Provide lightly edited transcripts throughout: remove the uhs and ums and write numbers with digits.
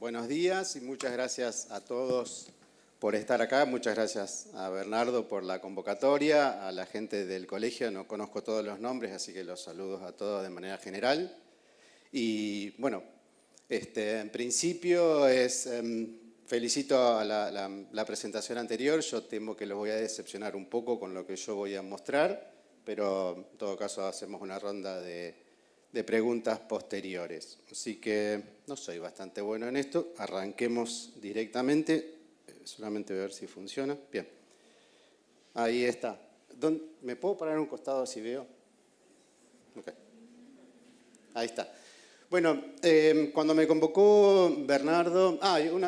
buenos días y muchas gracias a todos por estar acá. Muchas gracias a Bernardo por la convocatoria, a la gente del colegio. No conozco todos los nombres, así que los saludos a todos de manera general. Y bueno, en principio felicito a la presentación anterior. Yo temo que los voy a decepcionar un poco con lo que yo voy a mostrar, pero en todo caso hacemos una ronda de preguntas posteriores. Así que no soy bastante bueno en esto. Arranquemos directamente. Solamente voy a ver si funciona. Bien. Ahí está. ¿Me puedo parar a un costado si veo? Ok. Ahí está. Bueno, cuando me convocó Bernardo...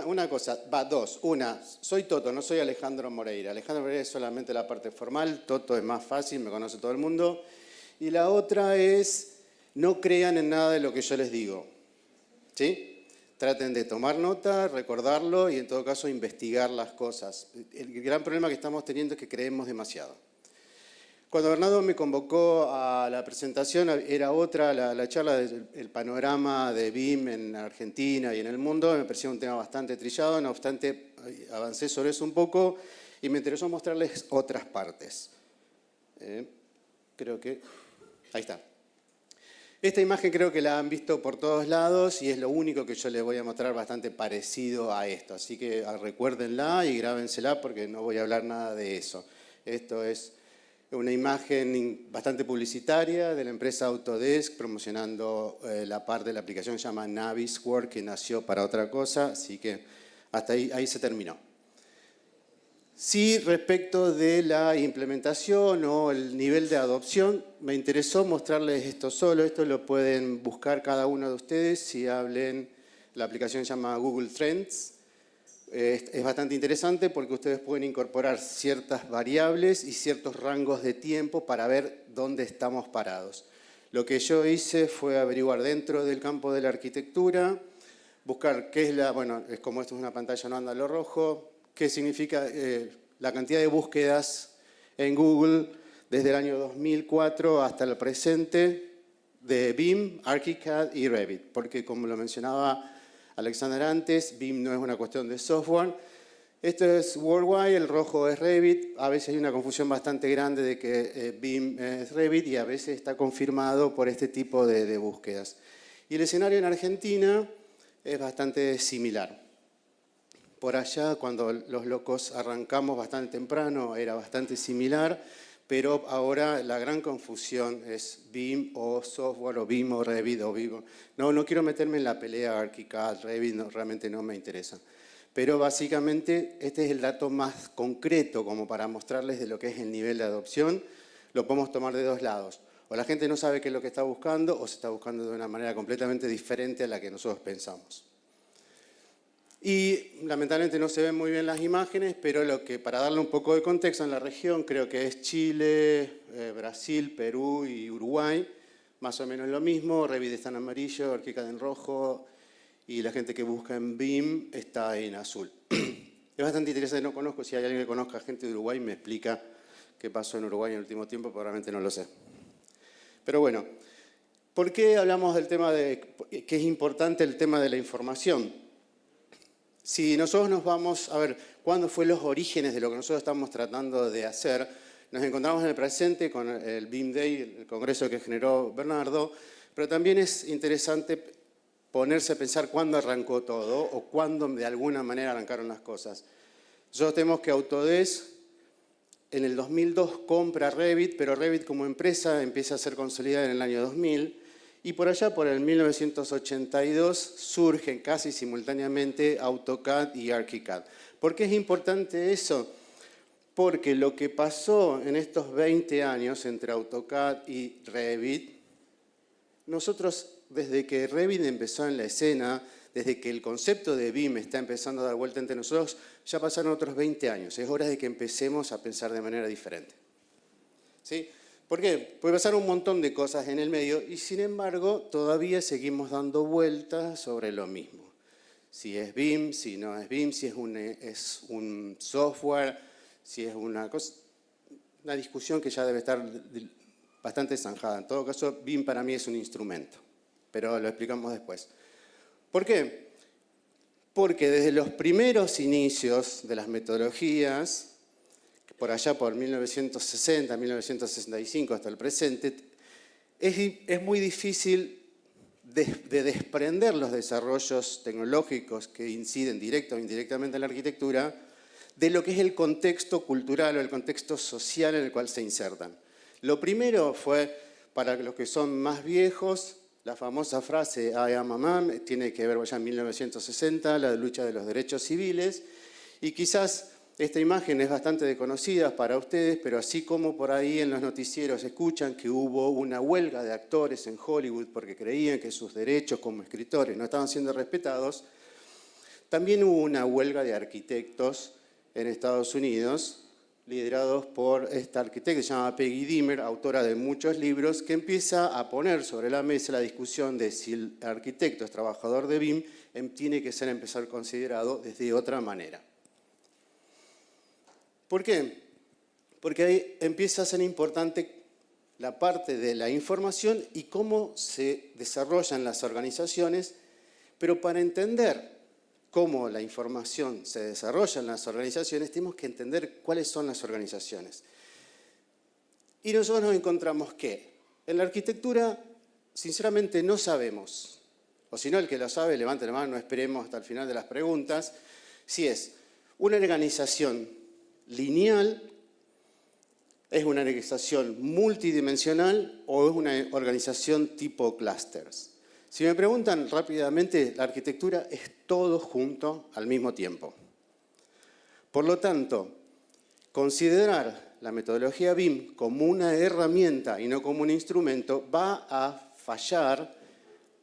una cosa. Dos. Una, soy Toto, no soy Alejandro Moreira. Alejandro Moreira es solamente la parte formal. Toto es más fácil, me conoce todo el mundo. Y la otra es... no crean en nada de lo que yo les digo, ¿sí? Traten de tomar nota, recordarlo y en todo caso investigar las cosas. El gran problema que estamos teniendo es que creemos demasiado. Cuando Bernardo me convocó a la presentación era otra, la charla del panorama de BIM en Argentina y en el mundo. Me parecía un tema bastante trillado, no obstante avancé sobre eso un poco y me interesó mostrarles otras partes. Creo que... ahí está. Esta imagen creo que la han visto por todos lados y es lo único que yo les voy a mostrar bastante parecido a esto. Así que recuérdenla y grábensela porque no voy a hablar nada de eso. Esto es una imagen bastante publicitaria de la empresa Autodesk promocionando la parte de la aplicación que se llama Navisworks, que nació para otra cosa. Así que hasta ahí se terminó. Sí, respecto de la implementación o el nivel de adopción, me interesó mostrarles esto solo. Esto lo pueden buscar cada uno de ustedes si hablen. La aplicación se llama Google Trends. Es bastante interesante porque ustedes pueden incorporar ciertas variables y ciertos rangos de tiempo para ver dónde estamos parados. Lo que yo hice fue averiguar dentro del campo de la arquitectura, buscar qué es bueno, es como esto es una pantalla no anda a lo rojo, qué significa la cantidad de búsquedas en Google desde el año 2004 hasta el presente de BIM, ArchiCAD y Revit. Porque como lo mencionaba Alexander antes, BIM no es una cuestión de software. Esto es worldwide, el rojo es Revit. A veces hay una confusión bastante grande de que BIM es Revit y a veces está confirmado por este tipo de búsquedas. Y el escenario en Argentina es bastante similar. Por allá, cuando los locos arrancamos bastante temprano, era bastante similar, pero ahora la gran confusión es BIM o software, o BIM o Revit, o BIM. No quiero meterme en la pelea ArchiCAD, Revit, realmente no me interesa. Pero básicamente este es el dato más concreto como para mostrarles de lo que es el nivel de adopción. Lo podemos tomar de dos lados. O la gente no sabe qué es lo que está buscando, o se está buscando de una manera completamente diferente a la que nosotros pensamos. Y lamentablemente no se ven muy bien las imágenes, pero para darle un poco de contexto en la región, creo que es Chile, Brasil, Perú y Uruguay, más o menos lo mismo. Revit está en amarillo, ArchiCAD en rojo y la gente que busca en BIM está en azul. Es bastante interesante, no conozco, si hay alguien que conozca gente de Uruguay me explica qué pasó en Uruguay en el último tiempo, probablemente no lo sé. Pero bueno, ¿por qué hablamos del tema que es importante el tema de la información? Si nosotros nos vamos a ver cuándo fue los orígenes de lo que nosotros estamos tratando de hacer, nos encontramos en el presente con el BIM Day, el congreso que generó Bernardo, pero también es interesante ponerse a pensar cuándo arrancó todo o cuándo de alguna manera arrancaron las cosas. Nosotros tenemos que Autodesk en el 2002 compra Revit, pero Revit como empresa empieza a ser consolidada en el año 2000. Y por allá, por el 1982, surgen casi simultáneamente AutoCAD y ArchiCAD. ¿Por qué es importante eso? Porque lo que pasó en estos 20 años entre AutoCAD y Revit, nosotros desde que Revit empezó en la escena, desde que el concepto de BIM está empezando a dar vuelta entre nosotros, ya pasaron otros 20 años. Es hora de que empecemos a pensar de manera diferente. ¿Sí? ¿Por qué? Porque pasaron un montón de cosas en el medio y sin embargo todavía seguimos dando vueltas sobre lo mismo. Si es BIM, si no es BIM, si es un software, si es una discusión que ya debe estar bastante zanjada. En todo caso, BIM para mí es un instrumento, pero lo explicamos después. ¿Por qué? Porque desde los primeros inicios de las metodologías, por allá por 1960, 1965 hasta el presente, es muy difícil de desprender los desarrollos tecnológicos que inciden directa o indirectamente en la arquitectura de lo que es el contexto cultural o el contexto social en el cual se insertan. Lo primero fue, para los que son más viejos, la famosa frase I am a man, tiene que ver ya en 1960, la lucha de los derechos civiles, y quizás esta imagen es bastante desconocida para ustedes, pero así como por ahí en los noticieros escuchan que hubo una huelga de actores en Hollywood porque creían que sus derechos como escritores no estaban siendo respetados, también hubo una huelga de arquitectos en Estados Unidos, liderados por esta arquitecta que se llama Peggy Dimmer, autora de muchos libros, que empieza a poner sobre la mesa la discusión de si el arquitecto es trabajador de BIM, tiene que ser empezar considerado desde otra manera. ¿Por qué? Porque ahí empieza a ser importante la parte de la información y cómo se desarrollan las organizaciones, pero para entender cómo la información se desarrolla en las organizaciones, tenemos que entender cuáles son las organizaciones. Y nosotros nos encontramos que en la arquitectura, sinceramente, no sabemos, o si no, el que lo sabe, levante la mano, no esperemos hasta el final de las preguntas, si es una organización lineal, es una organización multidimensional o es una organización tipo clusters. Si me preguntan rápidamente, la arquitectura es todo junto al mismo tiempo. Por lo tanto, considerar la metodología BIM como una herramienta y no como un instrumento va a fallar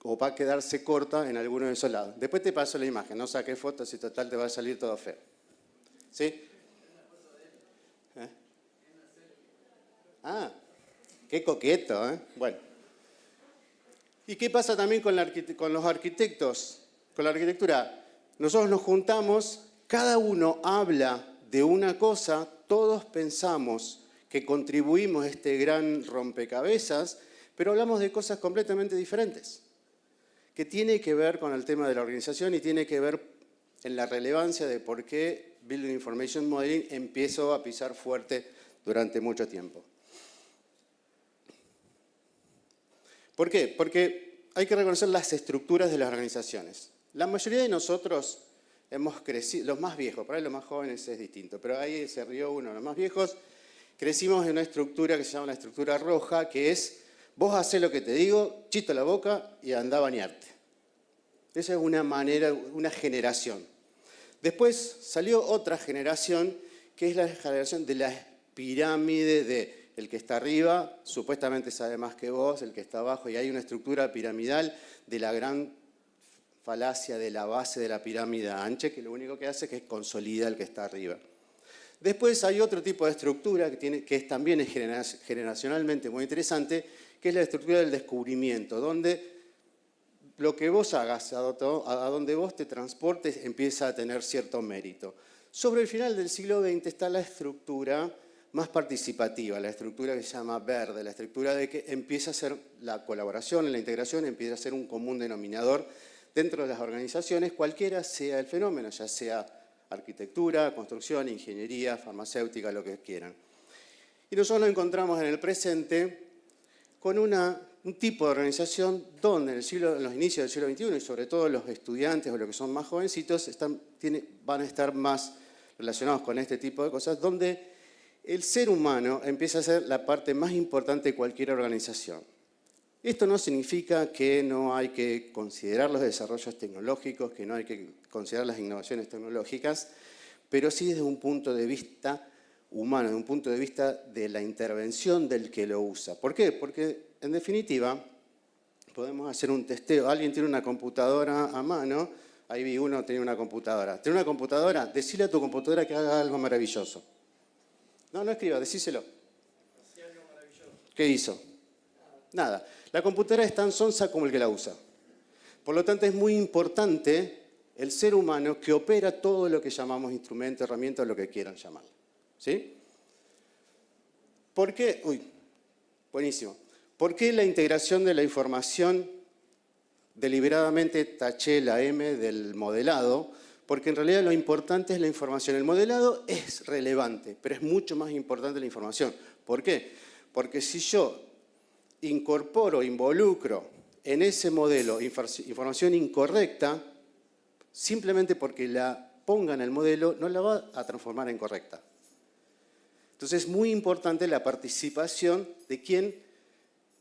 o va a quedarse corta en alguno de esos lados. Después te paso la imagen, no saques fotos y total te va a salir todo feo. ¿Sí? ¿Eh? Ah, qué coqueto, ¿eh? Bueno. ¿Y qué pasa también con los arquitectos? Con la arquitectura. Nosotros nos juntamos, cada uno habla de una cosa, todos pensamos que contribuimos a este gran rompecabezas, pero hablamos de cosas completamente diferentes, que tiene que ver con el tema de la organización y tiene que ver en la relevancia de por qué Building Information Modeling empezó a pisar fuerte durante mucho tiempo. ¿Por qué? Porque hay que reconocer las estructuras de las organizaciones. La mayoría de nosotros hemos crecido, los más viejos, por ahí los más jóvenes es distinto, pero ahí se rió uno, los más viejos, crecimos en una estructura que se llama la estructura roja, que es, vos hacés lo que te digo, chito la boca y andá a bañarte. Esa es una manera, una generación. Después salió otra generación, que es la generación de la pirámide de el que está arriba supuestamente sabe más que vos, el que está abajo, y hay una estructura piramidal de la gran falacia de la base de la pirámide ancha, que lo único que hace es que consolida el que está arriba. Después hay otro tipo de estructura que también es generacionalmente muy interesante, que es la estructura del descubrimiento, donde lo que vos hagas, a donde vos te transportes, empieza a tener cierto mérito. Sobre el final del siglo XX está la estructura más participativa, la estructura que se llama verde, la estructura de que empieza a ser la colaboración, la integración, empieza a ser un común denominador dentro de las organizaciones, cualquiera sea el fenómeno, ya sea arquitectura, construcción, ingeniería, farmacéutica, lo que quieran. Y nosotros nos encontramos en el presente con un tipo de organización donde en los inicios del siglo XXI, y sobre todo los estudiantes o los que son más jovencitos, van a estar más relacionados con este tipo de cosas, donde el ser humano empieza a ser la parte más importante de cualquier organización. Esto no significa que no hay que considerar los desarrollos tecnológicos, que no hay que considerar las innovaciones tecnológicas, pero sí desde un punto de vista humano, desde un punto de vista de la intervención del que lo usa. ¿Por qué? Porque, en definitiva, podemos hacer un testeo. Alguien tiene una computadora a mano, ahí vi uno tenía una computadora. ¿Tiene una computadora? Decile a tu computadora que haga algo maravilloso. No escriba, decíselo. ¿Qué hizo? Nada. La computadora es tan sonsa como el que la usa. Por lo tanto, es muy importante el ser humano que opera todo lo que llamamos instrumento, herramienta o lo que quieran llamarlo. ¿Sí? ¿Por qué? Buenísimo. ¿Por qué la integración de la información? Deliberadamente taché la M del modelado, Porque en realidad lo importante es la información. El modelado es relevante, pero es mucho más importante la información. ¿Por qué? Porque si yo incorporo, involucro en ese modelo información incorrecta, simplemente porque la ponga en el modelo, no la va a transformar en correcta. Entonces es muy importante la participación de quien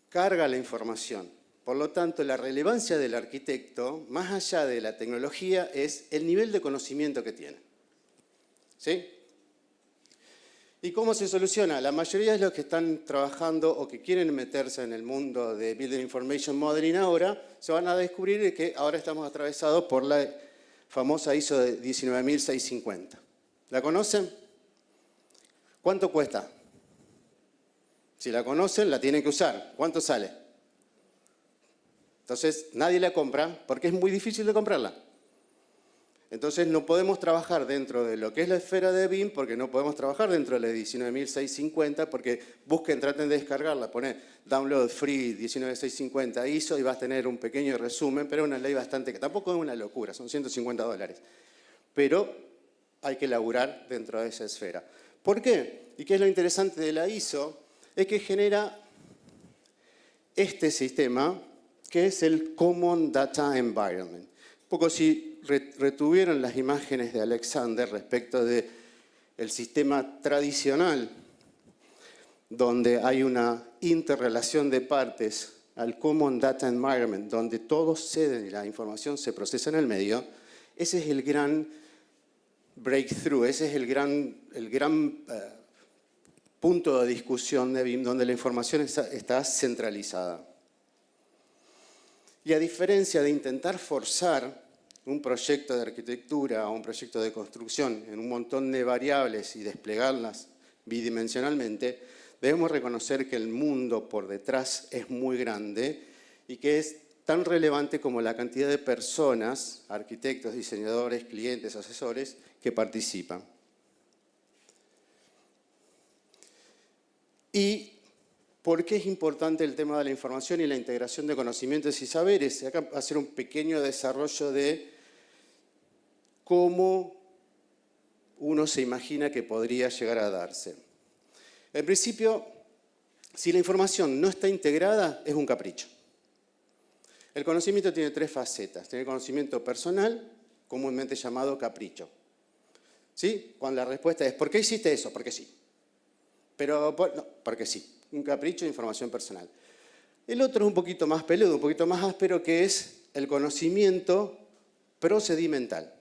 carga la información. Por lo tanto, la relevancia del arquitecto, más allá de la tecnología, es el nivel de conocimiento que tiene. ¿Sí? ¿Y cómo se soluciona? La mayoría de los que están trabajando o que quieren meterse en el mundo de Building Information Modeling ahora, se van a descubrir que ahora estamos atravesados por la famosa ISO de 19650. ¿La conocen? ¿Cuánto cuesta? Si la conocen, la tienen que usar. ¿Cuánto sale? Entonces, nadie la compra porque es muy difícil de comprarla. Entonces, no podemos trabajar dentro de lo que es la esfera de BIM porque no podemos trabajar dentro de la 19650 porque traten de descargarla, poner download free 19650 ISO y vas a tener un pequeño resumen, pero es una ley bastante que tampoco es una locura, son $150. Pero hay que laburar dentro de esa esfera. ¿Por qué? ¿Y qué es lo interesante de la ISO? Es que genera este sistema que es el Common Data Environment. Un poco si retuvieron las imágenes de Alexander respecto del sistema tradicional, donde hay una interrelación de partes al Common Data Environment, donde todos ceden y la información se procesa en el medio, ese es el gran breakthrough, ese es el gran punto de discusión de BIM, donde la información está centralizada. Y a diferencia de intentar forzar un proyecto de arquitectura o un proyecto de construcción en un montón de variables y desplegarlas bidimensionalmente, debemos reconocer que el mundo por detrás es muy grande y que es tan relevante como la cantidad de personas, arquitectos, diseñadores, clientes, asesores, que participan. Y ¿por qué es importante el tema de la información y la integración de conocimientos y saberes? Acá va a hacer un pequeño desarrollo de cómo uno se imagina que podría llegar a darse. En principio, si la información no está integrada, es un capricho. El conocimiento tiene tres facetas. Tiene el conocimiento personal, comúnmente llamado capricho. ¿Sí? Cuando la respuesta es ¿por qué hiciste eso? Porque sí. Pero, no, porque sí. Un capricho de información personal. El otro es un poquito más peludo, un poquito más áspero, que es el conocimiento procedimental.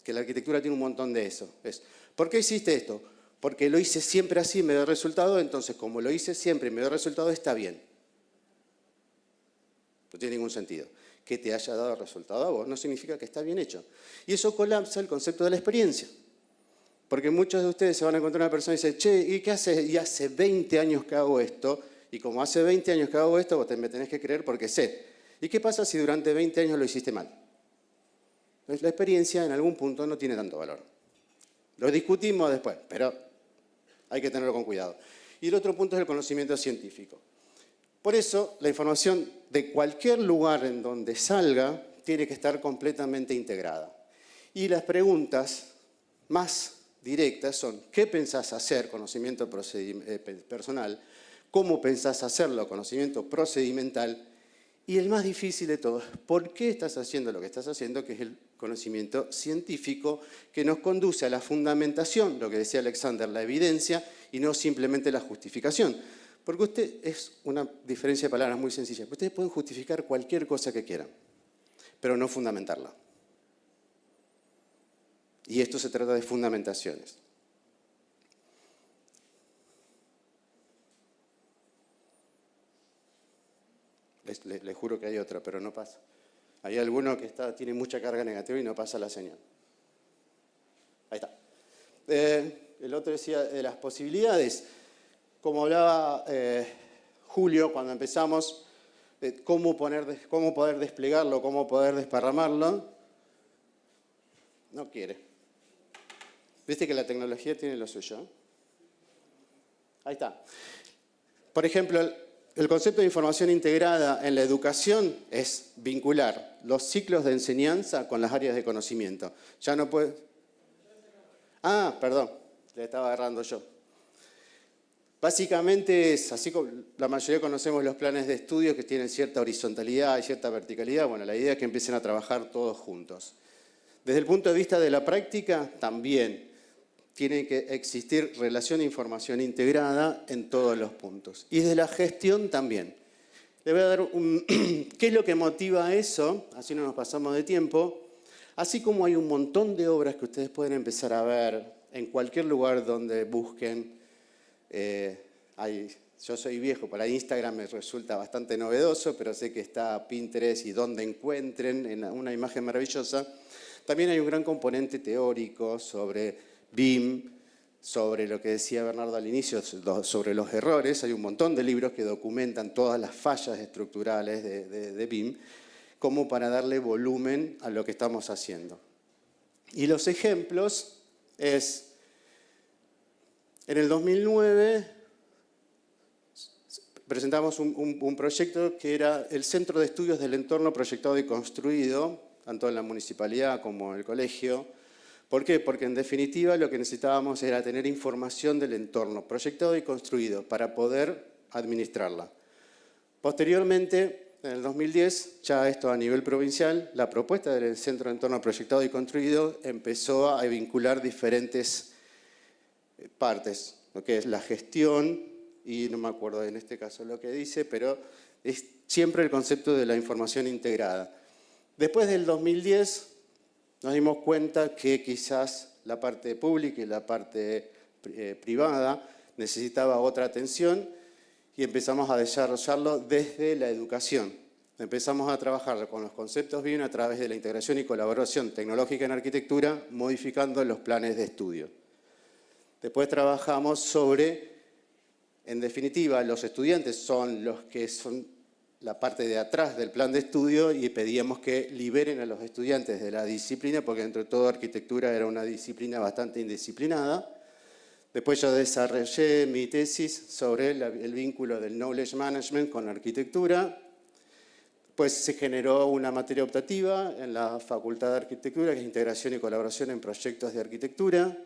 Que la arquitectura tiene un montón de eso. Es, ¿por qué hiciste esto? Porque lo hice siempre así y me dio resultado, entonces como lo hice siempre y me dio resultado, está bien. No tiene ningún sentido. Que te haya dado resultado a vos no significa que está bien hecho. Y eso colapsa el concepto de la experiencia. Porque muchos de ustedes se van a encontrar una persona y dicen, che, ¿y qué haces? Y hace 20 años que hago esto, y como hace 20 años que hago esto, vos me tenés que creer porque sé. ¿Y qué pasa si durante 20 años lo hiciste mal? Entonces la experiencia en algún punto no tiene tanto valor. Lo discutimos después, pero hay que tenerlo con cuidado. Y el otro punto es el conocimiento científico. Por eso, la información de cualquier lugar en donde salga tiene que estar completamente integrada. Y las preguntas más directas son, ¿qué pensás hacer? Conocimiento personal. ¿Cómo pensás hacerlo? Conocimiento procedimental. Y el más difícil de todos, ¿por qué estás haciendo lo que estás haciendo? Que es el conocimiento científico que nos conduce a la fundamentación, lo que decía Alexander, la evidencia, y no simplemente la justificación. Porque usted, es una diferencia de palabras muy sencilla, ustedes pueden justificar cualquier cosa que quieran, pero no fundamentarla. Y esto se trata de fundamentaciones. Les juro que hay otra, pero no pasa. Hay alguno que tiene mucha carga negativa y no pasa la señal. Ahí está. El otro decía de las posibilidades. Como hablaba Julio cuando empezamos, de cómo poder desplegarlo, cómo poder desparramarlo, no quiere. ¿Viste que la tecnología tiene lo suyo? Ahí está. Por ejemplo, El concepto de información integrada en la educación es vincular los ciclos de enseñanza con las áreas de conocimiento. Ya no puede... Ah, perdón, le estaba agarrando yo. Básicamente es, así como la mayoría conocemos los planes de estudio que tienen cierta horizontalidad y cierta verticalidad, bueno, la idea es que empiecen a trabajar todos juntos. Desde el punto de vista de la práctica, también tiene que existir relación e información integrada en todos los puntos. Y desde la gestión también. Le voy a dar ¿qué es lo que motiva eso? Así no nos pasamos de tiempo. Así como hay un montón de obras que ustedes pueden empezar a ver en cualquier lugar donde busquen. Yo soy viejo, para Instagram me resulta bastante novedoso, pero sé que está Pinterest y donde encuentren en una imagen maravillosa. También hay un gran componente teórico sobre BIM, sobre lo que decía Bernardo al inicio, sobre los errores. Hay un montón de libros que documentan todas las fallas estructurales de BIM, como para darle volumen a lo que estamos haciendo. Y los ejemplos es... En el 2009 presentamos un proyecto que era el Centro de Estudios del Entorno Proyectado y Construido, tanto en la municipalidad como en el colegio. ¿Por qué? Porque en definitiva lo que necesitábamos era tener información del entorno proyectado y construido para poder administrarla. Posteriormente, en el 2010, ya esto a nivel provincial, la propuesta del Centro de Entorno Proyectado y Construido empezó a vincular diferentes partes, lo que es la gestión, y no me acuerdo en este caso lo que dice, pero es siempre el concepto de la información integrada. Después del 2010 nos dimos cuenta que quizás la parte pública y la parte privada necesitaba otra atención y empezamos a desarrollarlo desde la educación. Empezamos a trabajar con los conceptos BIM a través de la integración y colaboración tecnológica en arquitectura, modificando los planes de estudio. Después trabajamos sobre, en definitiva, los estudiantes son los que son la parte de atrás del plan de estudio y pedíamos que liberen a los estudiantes de la disciplina, porque dentro de todo arquitectura era una disciplina bastante indisciplinada. Después yo desarrollé mi tesis sobre el vínculo del knowledge management con la arquitectura. Pues se generó una materia optativa en la Facultad de Arquitectura, que es integración y colaboración en proyectos de arquitectura.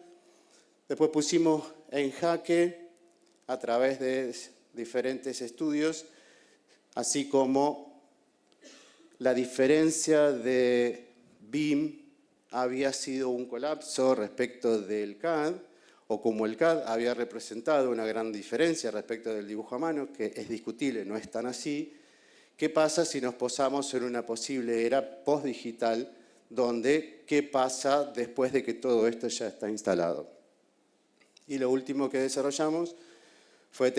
Después pusimos en jaque, a través de diferentes estudios, así como la diferencia de BIM había sido un colapso respecto del CAD, o como el CAD había representado una gran diferencia respecto del dibujo a mano, que es discutible, no es tan así. ¿Qué pasa si nos posamos en una posible era postdigital, donde qué pasa después de que todo esto ya está instalado? Y lo último que desarrollamos fue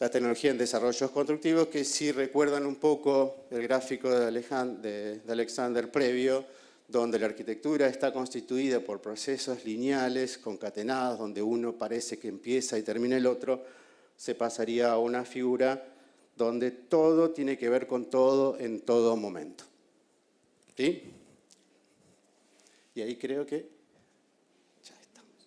la tecnología en desarrollos constructivos, que si recuerdan un poco el gráfico de Alexander previo, donde la arquitectura está constituida por procesos lineales, concatenados, donde uno parece que empieza y termina el otro, se pasaría a una figura donde todo tiene que ver con todo en todo momento. ¿Sí? Y ahí creo que